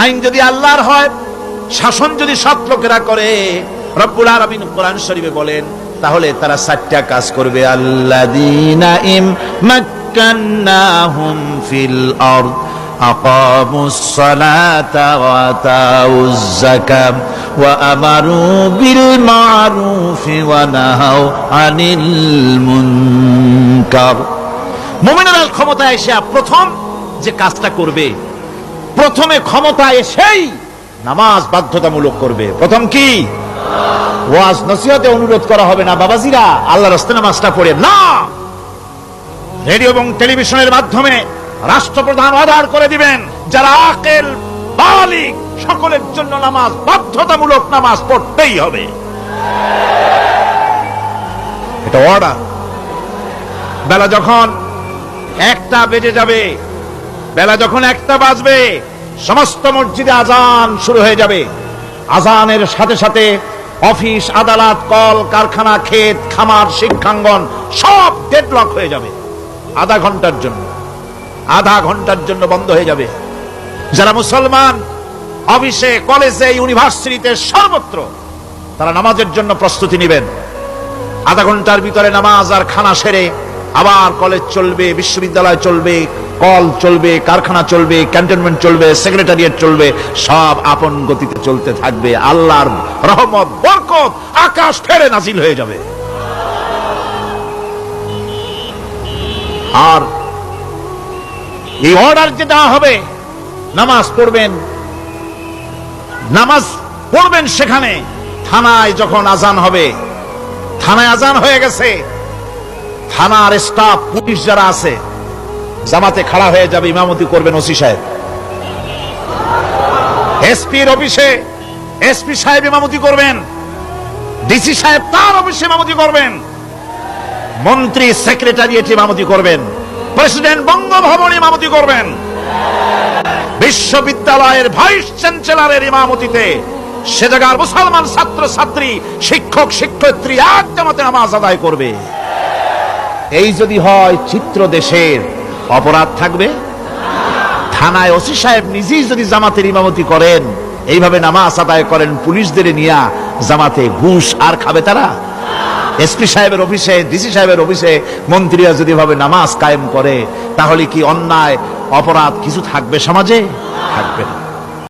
আইন যদি আল্লাহর হয়, শাসন যদি সৎ লোকেরা করে, রব্বুল আলামিন কোরআন শরীফে বলেন, তাহলে তারা 4টা কাজ করবে। আল্লাযীনা মাক্কান্নাহুম ফিল আরদ আকামুস সালাতা ওয়া আতাউজ যাকাত ওয়া আমারু বিল মা'রুফি ওয়া নাহাউ আনিল মুনকার। মুমিনেরা ক্ষমতায় এসে প্রথম যে কাজটা করবে, প্রথমে ক্ষমতায় এসেই নামাজ বাধ্যতামূলক করবে। প্রথম কি? ওয়াজ নসিহতে অনুরোধ করা হবে না, বাবাজিরা আল্লাহর রাস্তায় নামাজটা পড়ে না। রেডিও এবং টেলিভিশনের মাধ্যমে রাষ্ট্রপ্রধান অর্ডার করে দিবেন, যারা আকেল বালিগ সকলের জন্য নামাজ বাধ্যতামূলক, নামাজ পড়তেই হবে, এটা অর্ডার। বেলা যখন 1টা বেজে যাবে, বেলা যখন 1টা বাজবে, সমস্ত মসজিদে আজান শুরু হয়ে যাবে। আজানের সাথে সাথে অফিস, আদালত, কল কারখানা, ক্ষেত খামার, শিক্ষাঙ্গন সব ডেডলক হয়ে যাবে। আধা ঘন্টার জন্য বন্ধ হয়ে যাবে। যারা মুসলমান অফিসে, কলেজে, ইউনিভার্সিটিতে, সর্বত্র তারা নামাজের জন্য প্রস্তুতি নেবেন। আধা ঘন্টার ভিতরে নামাজ আর খানা সেরে আবার কলেজ চলবে, বিশ্ববিদ্যালয় চলবে, কল চলবে, কারখানা চলবে, ক্যান্টনমেন্ট চলবে, সেক্রেটারিয়েট চলবে, সব আপন গতিতে চলতে থাকবে। আল্লাহর রহমত, বরকত আকাশ ফেরে নাজিল হয়ে যাবে। আর এই অর্ডার যে দেওয়া হবে, নামাজ পড়বেন, সেখানে থানায় যখন আজান হবে, থানায় আজান হয়ে গেছে, থানার স্টাফ, পুলিশ যারা আছে জামাতে খাড়া হয়ে যাবে, ইমামতি করবেন ওসি সাহেব। এসপির অফিসে এসপি সাহেব ইমামতি করবেন, ডিসি সাহেব তার অফিসে ইমামতি করবেন, মন্ত্রী সেক্রেটারিয়েট ইমামতি করবেন, প্রেসিডেন্ট বঙ্গভবন ইমামতি করবেন, বিশ্ববিদ্যালয়ের ভাইস চ্যান্সেলরের ইমামতিতে সে জায়গার মুসলমান ছাত্র ছাত্রী, শিক্ষক শিক্ষয়িত্রী এক জামাতে নামাজ আদায় করবে। এই যদি হয় চিত্র দেশের, অপরাধ থাকবে? থানায় ওসি সাহেব নিজেই যদি জামাতের ইমামতি করেন, এইভাবে নামাজ আদায় করেন পুলিশদের নিয়ে জামাতে, ঘুষ আর খাবে তারা? এসপি সাহেবের অফিসে, ডিসি সাহেবের অফিসে মন্ত্রীরা যদি ভাবে নামাজ কায়েম করে, তাহলে কি অন্যায় অপরাধ কিছু থাকবে সমাজে? থাকবে না।